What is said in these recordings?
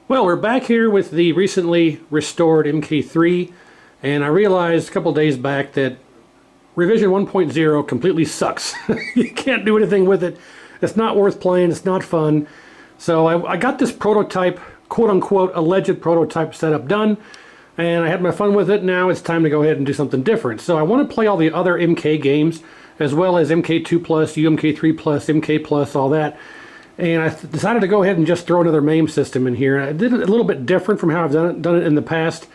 Well, we're back here with the recently restored MK3, and I realized a couple days back that revision 1.0 completely sucks. You can't do anything with it. It's not worth playing. It's not fun. So I got this prototype, quote-unquote, alleged prototype setup done, and I had my fun with it. Now it's time to go ahead and do something different. So I want to play all the other MK games, as well as MK2+, UMK3+, MK+, all that. And I decided to go ahead and just throw another Mame system in here. I did it a little bit different from how I've done it in the past.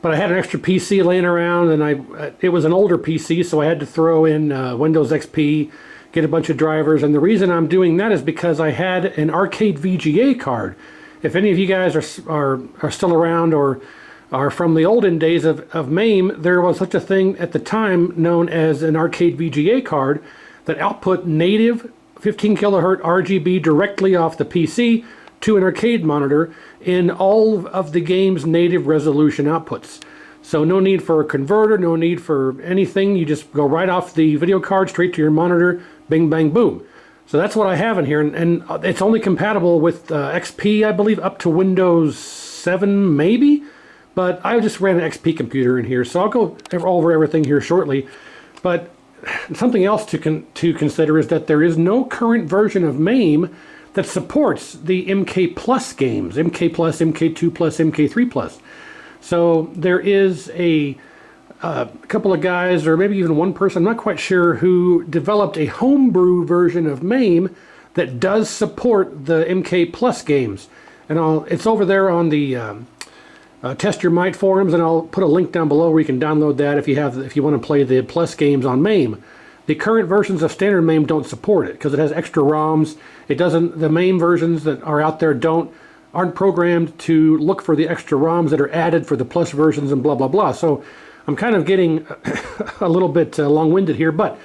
But I had an extra PC laying around, and it was an older PC, so I had to throw in Windows XP, get a bunch of drivers. And the reason I'm doing that is because I had an arcade VGA card. If any of you guys are still around or are from the olden days of Mame, there was such a thing at the time known as an arcade VGA card that output native 15 kilohertz RGB directly off the PC to an arcade monitor in all of the game's native resolution outputs. So no need for a converter, no need for anything. You just go right off the video card straight to your monitor, bing, bang, boom. So that's what I have in here, and it's only compatible with XP, I believe, up to Windows 7 maybe, but I just ran an XP computer in here, so I'll go over everything here shortly. But something else to consider is that there is no current version of Mame that supports the MK Plus games, MK Plus, MK2 Plus, MK3 Plus. So there is a couple of guys, or maybe even one person, I'm not quite sure, who developed a homebrew version of Mame that does support the MK Plus games. And it's over there on the Test Your Might forums, and I'll put a link down below where you can download that if you want to play the Plus games on Mame. The current versions of standard Mame don't support it because it has extra ROMs. It doesn't. The Mame versions that are out there aren't programmed to look for the extra ROMs that are added for the Plus versions and blah blah blah. So I'm kind of getting a little bit long-winded here, but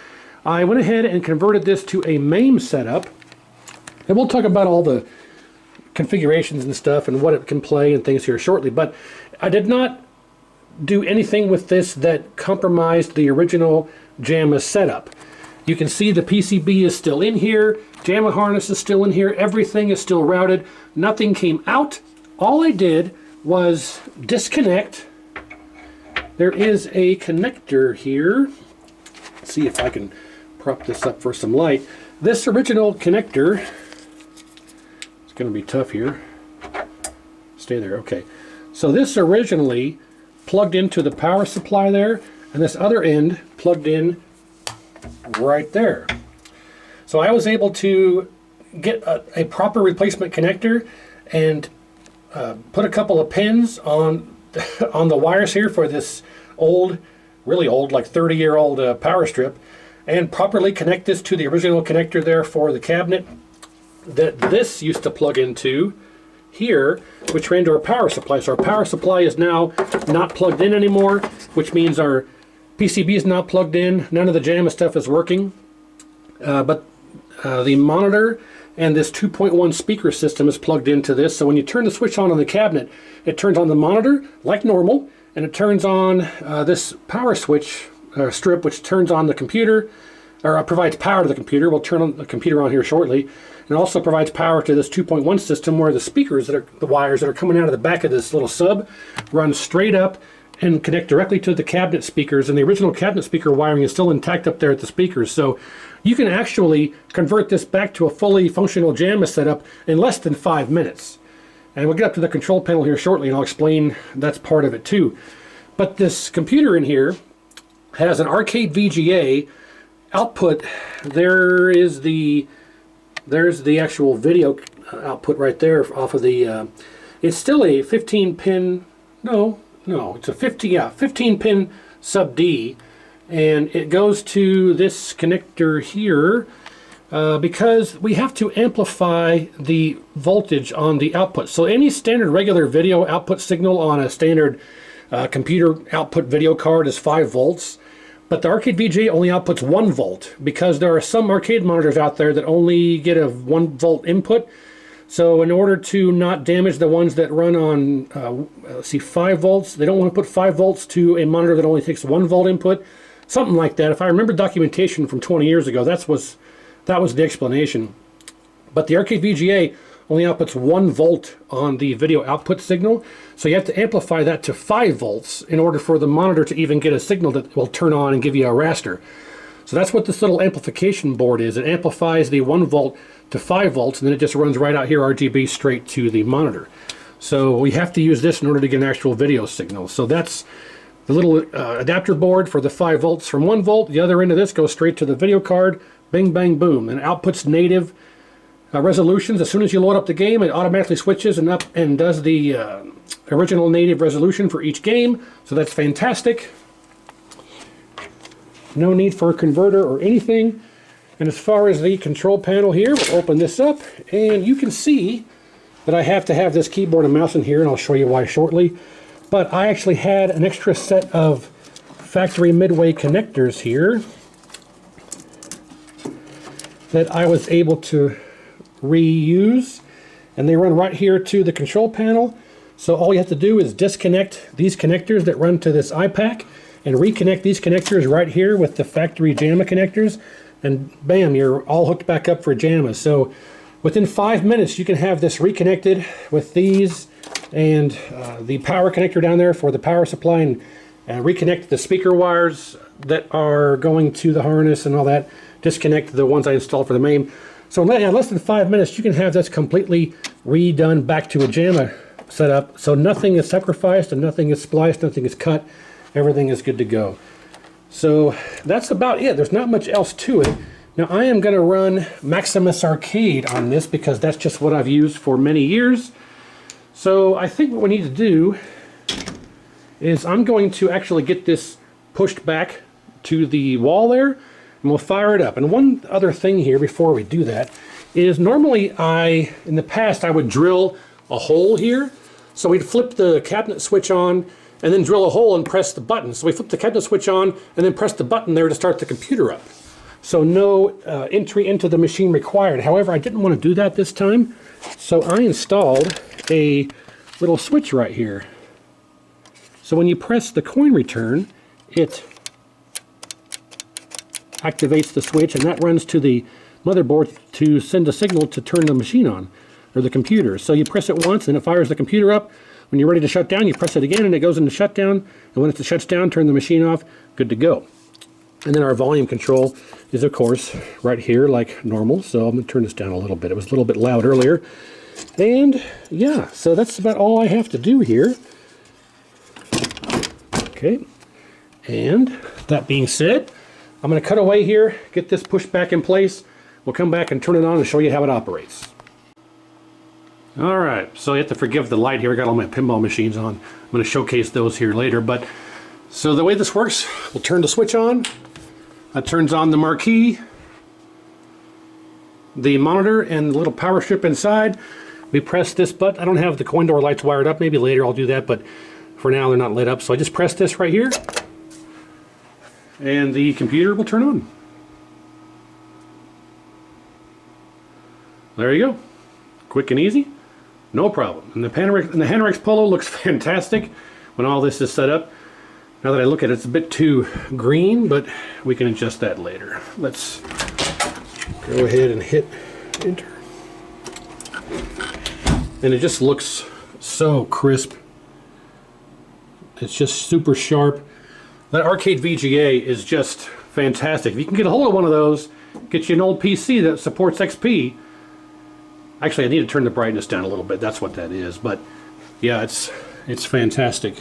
I went ahead and converted this to a Mame setup, and we'll talk about all the configurations and stuff and what it can play and things here shortly. But I did not do anything with this that compromised the original JAMA setup. You can see the PCB is still in here, JAMA harness is still in here, everything is still routed, nothing came out. All I did was disconnect. There is a connector here. Let's see if I can prop this up for some light. This original connector, going to be tough here. Stay there. Okay. So this originally plugged into the power supply there, and this other end plugged in right there. So I was able to get a proper replacement connector and put a couple of pins on the wires here for this old, really old, like 30-year-old power strip, and properly connect this to the original connector there for the cabinet that this used to plug into here, which ran to our power supply. So our power supply is now not plugged in anymore, which means our PCB is not plugged in. None of the JAMA stuff is working. But the monitor and this 2.1 speaker system is plugged into this. So when you turn the switch on the cabinet, it turns on the monitor like normal, and it turns on this power switch strip, which turns on the computer, or provides power to the computer. We'll turn on the computer on here shortly. And it also provides power to this 2.1 system where the speakers the wires that are coming out of the back of this little sub run straight up and connect directly to the cabinet speakers. And the original cabinet speaker wiring is still intact up there at the speakers. So you can actually convert this back to a fully functional JAMA setup in less than 5 minutes. And we'll get up to the control panel here shortly, and I'll explain that's part of it too. But this computer in here has an arcade VGA output. There's the actual video output right there off of the, it's still a 15 pin, no, it's a 15 pin sub D, and it goes to this connector here because we have to amplify the voltage on the output. So any standard regular video output signal on a standard computer output video card is 5 volts. But the arcade VGA only outputs 1 volt because there are some arcade monitors out there that only get a 1 volt input. So in order to not damage the ones that run on, let's see, 5 volts, they don't want to put 5 volts to a monitor that only takes 1 volt input. Something like that. If I remember documentation from 20 years ago, that was the explanation. But the arcade VGA only outputs 1 volt on the video output signal. So you have to amplify that to 5 volts in order for the monitor to even get a signal that will turn on and give you a raster. So that's what this little amplification board is. It amplifies the 1 volt to 5 volts, and then it just runs right out here RGB straight to the monitor. So we have to use this in order to get an actual video signal. So that's the little adapter board for the 5 volts from 1 volt. The other end of this goes straight to the video card. Bing, bang, boom. And it outputs native resolutions. As soon as you load up the game, it automatically switches and up and does the original native resolution for each game. So that's fantastic. No need for a converter or anything. And as far as the control panel here, we'll open this up and you can see that I have to have this keyboard and mouse in here, and I'll show you why shortly. But I actually had an extra set of factory midway connectors here that I was able to reuse, and they run right here to the control panel. So all you have to do is disconnect these connectors that run to this iPack and reconnect these connectors right here with the factory JAMA connectors, and bam, you're all hooked back up for JAMA. So within 5 minutes you can have this reconnected with these and the power connector down there for the power supply, and reconnect the speaker wires that are going to the harness and all that, disconnect the ones I installed for the Mame. So in less than 5 minutes you can have this completely redone back to a JAMA setup. So nothing is sacrificed and nothing is spliced, nothing is cut, everything is good to go. So that's about it. There's not much else to it. Now I am going to run Maximus Arcade on this because that's just what I've used for many years. So I think what we need to do is I'm going to actually get this pushed back to the wall there, and we'll fire it up. And one other thing here before we do that is normally in the past I would drill a hole here. So we'd flip the cabinet switch on and then drill a hole and press the button. So we flip the cabinet switch on and then press the button there to start the computer up. So no entry into the machine required. However, I didn't want to do that this time, so I installed a little switch right here. So when you press the coin return, it activates the switch, and that runs to the motherboard to send a signal to turn the machine on, or the computer. So you press it once and it fires the computer up. When you're ready to shut down, you press it again and it goes into shutdown. And when it shuts down, turn the machine off, good to go. And then our volume control is, of course, right here like normal. So I'm going to turn this down a little bit. It was a little bit loud earlier. And yeah, so that's about all I have to do here. Okay. And that being said, I'm going to cut away here, get this pushed back in place. We'll come back and turn it on and show you how it operates. Alright, so you have to forgive the light here. I got all my pinball machines on. I'm going to showcase those here later. But so the way this works, we'll turn the switch on. That turns on the marquee, the monitor, and the little power strip inside. We press this button. I don't have the coin door lights wired up. Maybe later I'll do that, but for now they're not lit up. So I just press this right here, and the computer will turn on. There you go. Quick and easy. No problem. And the Panorex Polo looks fantastic when all this is set up. Now that I look at it, it's a bit too green, but we can adjust that later. Let's go ahead and hit enter. And it just looks so crisp. It's just super sharp. That arcade VGA is just fantastic. If you can get a hold of one of those, get you an old PC that supports XP. Actually, I need to turn the brightness down a little bit. That's what that is. But yeah, it's fantastic.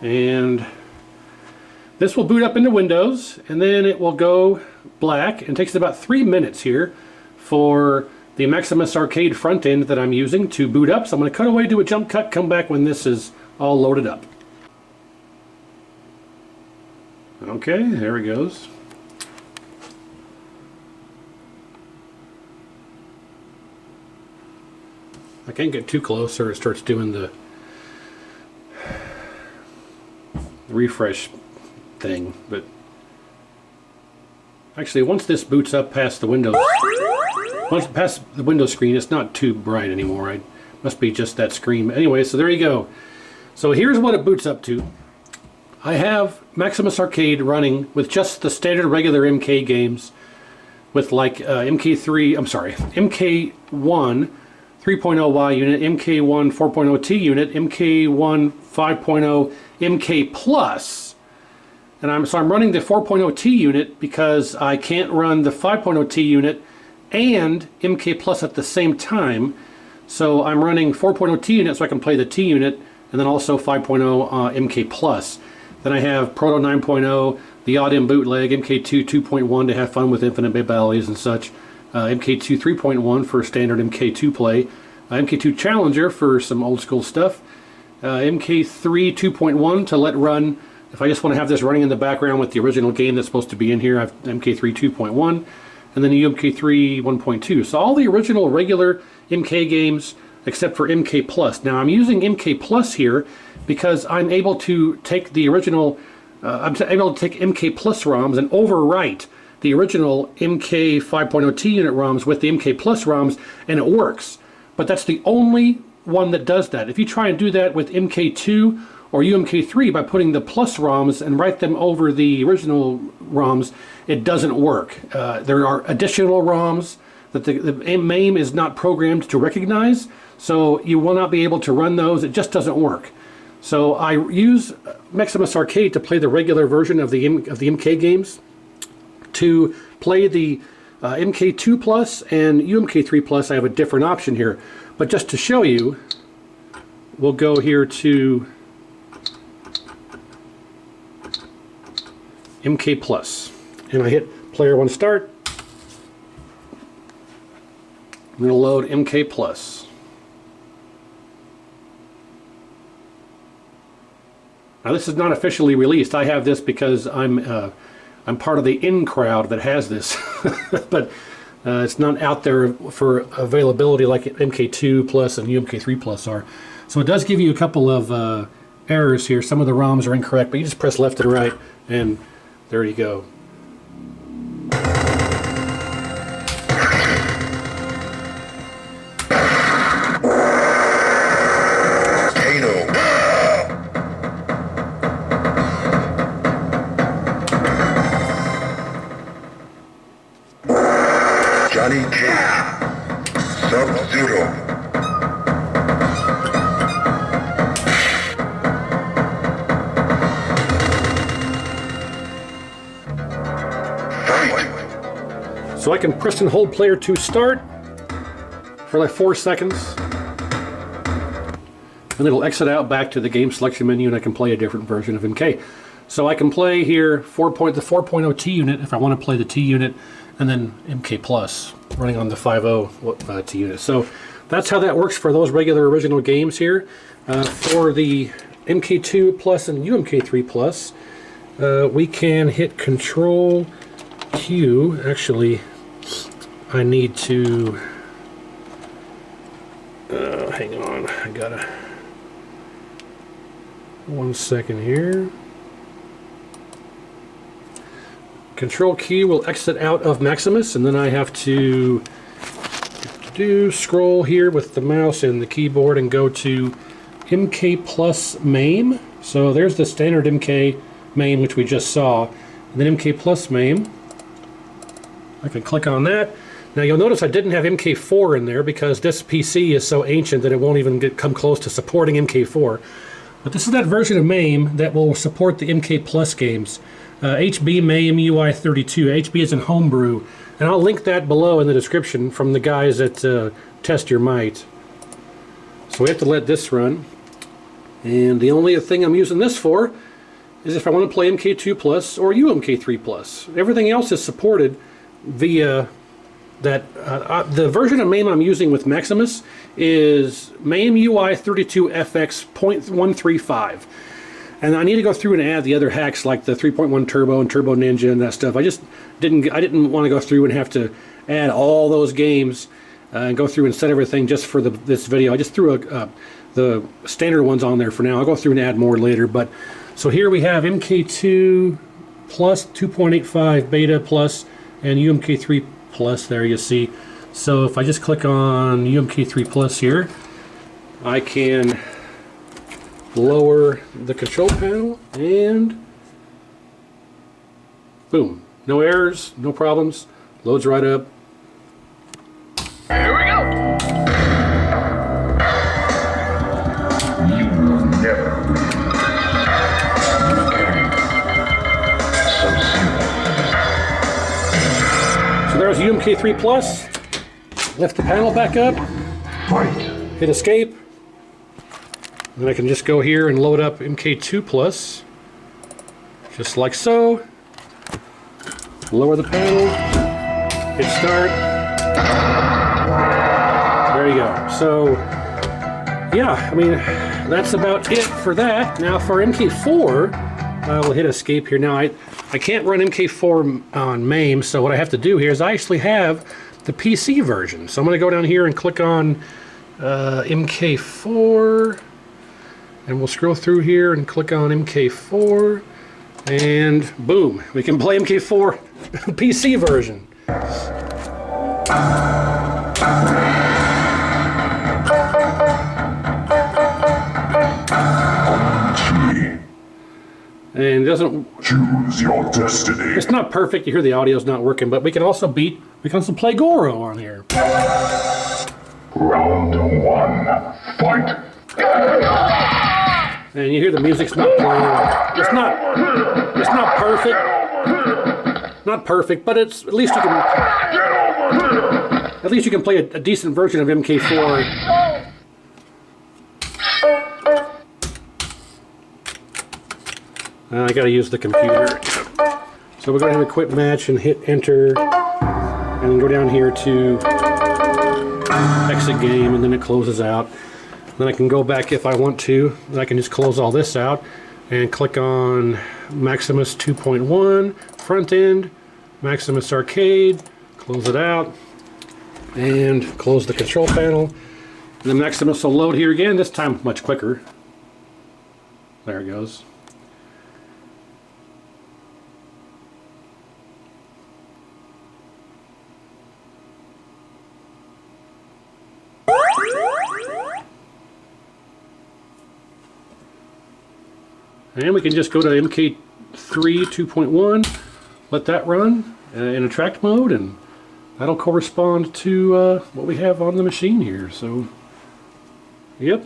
And this will boot up into Windows, and then it will go black, and it takes about 3 minutes here for the Maximus Arcade front end that I'm using to boot up. So I'm going to cut away, do a jump cut, come back when this is all loaded up. Okay, there it goes. I can't get too close or it starts doing the refresh thing, but actually once this boots up past the Windows, once past the Windows screen, it's not too bright anymore. It must be just that screen. Anyway, so there you go. So here's what it boots up to. I have Maximus Arcade running with just the standard regular MK games. with like MK3, I'm sorry, MK1 3.0Y unit, MK1 4.0T unit, MK1 5.0 MK Plus. And I'm running the 4.0T unit because I can't run the 5.0T unit and MK Plus at the same time. So I'm running 4.0T unit so I can play the T unit, and then also 5.0 MK Plus. Then I have Proto 9.0, the Odd-In bootleg, MK2 2.1 to have fun with infinite bit battles and such, MK2 3.1 for standard MK2 play, MK2 Challenger for some old school stuff, MK3 2.1 to let run if I just want to have this running in the background with the original game that's supposed to be in here. I have MK3 2.1, and then the MK3 1.2. So all the original regular MK games except for MK Plus. Now I'm using MK Plus here because I'm able to take the original, I'm able to take MK Plus ROMs and overwrite the original MK 5.0T unit ROMs with the MK Plus ROMs, and it works. But that's the only one that does that. If you try and do that with MK2 or UMK3 by putting the Plus ROMs and write them over the original ROMs, it doesn't work. There are additional ROMs that the Mame is not programmed to recognize, so you will not be able to run those. It just doesn't work. So I use Maximus Arcade to play the regular version of the MK games. To play the MK2 Plus and UMK3 Plus, I have a different option here. But just to show you, we'll go here to MK Plus, and I hit player one start. I'm going to load MK Plus. Now this is not officially released. I have this because I'm part of the in crowd that has this, but it's not out there for availability like MK2 Plus and UMK3 Plus are. So it does give you a couple of errors here. Some of the ROMs are incorrect, but you just press left and right, and there you go. Johnny Cage, Sub-Zero. Fight. So I can press and hold player 2 start for like 4 seconds, and it'll exit out back to the game selection menu, and I can play a different version of MK. So I can play here the 4.0 T unit if I want to play the T unit, and then MK Plus running on the 5.0 T unit. So that's how that works for those regular original games here. For the MK2 Plus and UMK3 Plus, we can hit Control Q. Actually, I need to hang on. I gotta 1 second here. Control Q will exit out of Maximus, and then I have to scroll here with the mouse and the keyboard and go to MK Plus Mame. So there's the standard MK Mame, which we just saw, and then MK Plus Mame. I can click on that. Now you'll notice I didn't have MK4 in there because this PC is so ancient that it won't even come close to supporting MK4. But this is that version of Mame that will support the MK Plus games. HB Mame UI 32. HB is in Home Brew, and I'll link that below in the description from the guys at Test Your Might. So we have to let this run, and the only thing I'm using this for is if I want to play MK2 Plus or UMK3 Plus. Everything else is supported via that. The version of Mame I'm using with Maximus is Mame UI 32 FX 0.135. And I need to go through and add the other hacks like the 3.1 Turbo and Turbo Ninja and that stuff. I didn't want to go through and have to add all those games and go through and set everything just for this video. I just threw the standard ones on there for now. I'll go through and add more later. But so here we have MK2 Plus 2.85 Beta Plus and UMK3 Plus there you see. So if I just click on UMK3 Plus here, I can lower the control panel, and boom, no errors, no problems. Loads right up. Here we go. You will never. So there's the MK3 Plus. Lift the panel back up. Fight. Hit escape. And I can just go here and load up MK2 Plus. Just like so. Lower the panel. Hit start. There you go. So, yeah, I mean, that's about it for that. Now for MK4, we'll hit escape here. Now, I can't run MK4 on Mame, so what I have to do here is I actually have the PC version. So I'm going to go down here and click on MK4, and we'll scroll through here and click on MK4, and boom, we can play MK4 PC version. And it doesn't Choose your destiny. It's not perfect. You hear the audio's not working, but we can also play Goro on here. Round 1. Fight. And you hear the music's not playing. It's not perfect. Not perfect, but it's at least you can play a decent version of MK4. I gotta use the computer. So we're gonna have a quick match and hit enter, and go down here to exit game, and then it closes out. Then I can go back if I want to. Then I can just close all this out and click on Maximus 2.1 front end, Maximus Arcade, close it out, and close the control panel. And the Maximus will load here again, this time much quicker. There it goes. And we can just go to MK3 2.1, let that run in attract mode, and that'll correspond to what we have on the machine here. So, yep.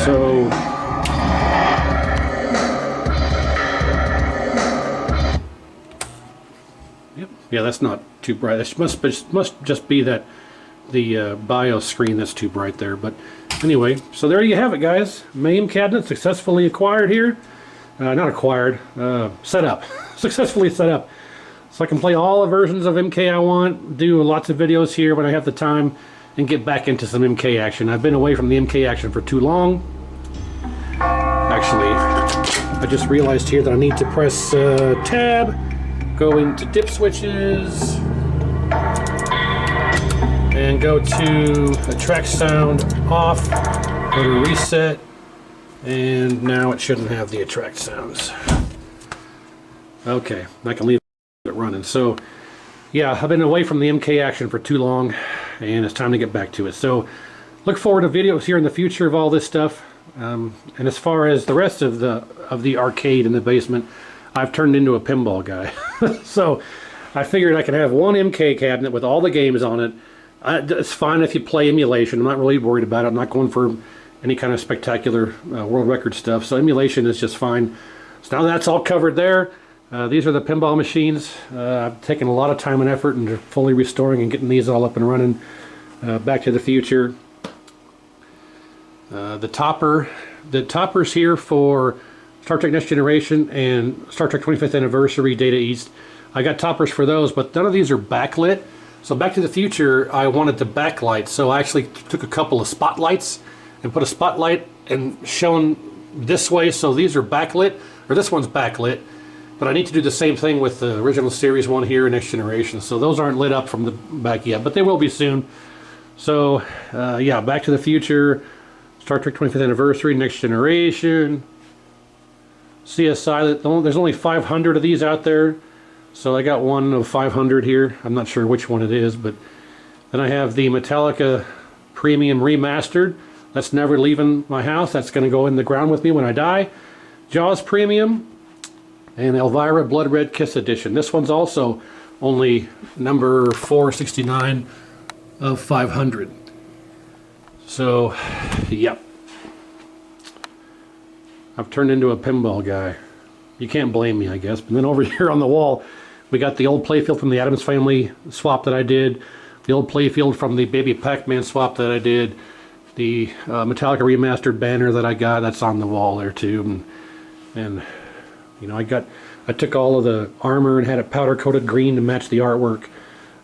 So, yep. Yeah, that's not too bright. It must just be that the BIOS screen that's too bright there. But anyway, so there you have it, guys. Mame cabinet successfully acquired here. Not acquired, set up. Successfully set up. So I can play all the versions of MK I want, do lots of videos here when I have the time, and get back into some MK action. I've been away from the MK action for too long. Actually, I just realized here that I need to press tab, go into dip switches, and go to attract sound off, go to reset, and now it shouldn't have the attract sounds. Okay, I can leave it running. So yeah, I've been away from the MK action for too long, and it's time to get back to it. So look forward to videos here in the future of all this stuff. And as far as the rest of the arcade in the basement, I've turned into a pinball guy. So I figured I could have one MK cabinet with all the games on it. It's fine if you play emulation. I'm not really worried about it. I'm not going for any kind of spectacular world record stuff. So emulation is just fine. So now that's all covered there. These are the pinball machines. I've taken a lot of time and effort into fully restoring and getting these all up and running. Back to the Future. The toppers here for Star Trek Next Generation and Star Trek 25th Anniversary Data East. I got toppers for those, but none of these are backlit. So Back to the Future, I wanted to backlight, so I actually took a couple of spotlights and put a spotlight and shown this way, so these are backlit, or this one's backlit, but I need to do the same thing with the original series one here, Next Generation, so those aren't lit up from the back yet, but they will be soon. So, yeah, Back to the Future, Star Trek 25th Anniversary, Next Generation, CSI, there's only 500 of these out there. So I got one of 500 here. I'm not sure which one it is, but then I have the Metallica Premium Remastered. That's never leaving my house. That's going to go in the ground with me when I die. Jaws Premium and Elvira Blood Red Kiss Edition. This one's also only number 469 of 500. So, yep. I've turned into a pinball guy. You can't blame me, I guess. But then over here on the wall, we got the old playfield from the Addams Family swap that I did, the old playfield from the Baby Pac-Man swap that I did, the Metallica remastered banner that I got, that's on the wall there too. And you know, I took all of the armor and had it powder coated green to match the artwork.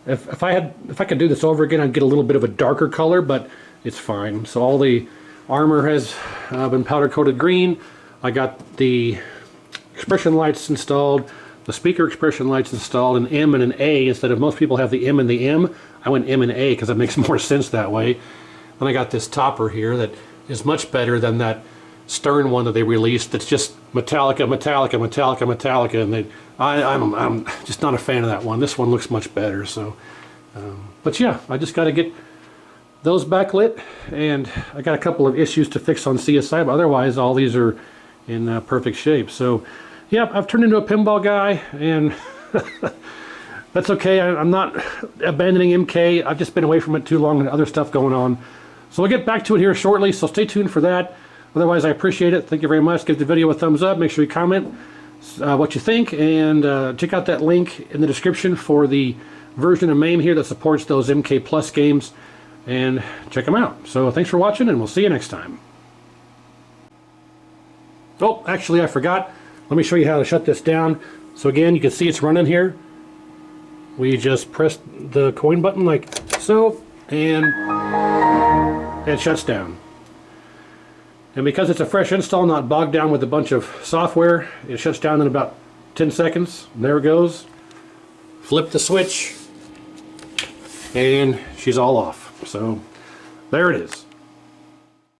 If I could do this over again, I'd get a little bit of a darker color, but it's fine. So all the armor has been powder coated green. I got the expression lights installed, the speaker expression lights installed, an M and an A instead of most people have the M and the M. I went M and A because it makes more sense that way. Then I got this topper here that is much better than that Stern one that they released. That's just Metallica, Metallica, Metallica, Metallica, and I'm just not a fan of that one. This one looks much better. So, but yeah, I just got to get those backlit, and I got a couple of issues to fix on CSI, but otherwise all these are in perfect shape. So, yeah, I've turned into a pinball guy, and that's okay. I'm not abandoning MK. I've just been away from it too long and other stuff going on. So we'll get back to it here shortly, so stay tuned for that. Otherwise, I appreciate it. Thank you very much. Give the video a thumbs up. Make sure you comment what you think, and check out that link in the description for the version of Mame here that supports those MK Plus games, and check them out. So thanks for watching, and we'll see you next time. Oh, actually, I forgot. Let me show you how to shut this down. So again, you can see it's running here. We just press the coin button like so, and it shuts down. And because it's a fresh install, not bogged down with a bunch of software, it shuts down in about 10 seconds. There it goes. Flip the switch, and she's all off. So there it is.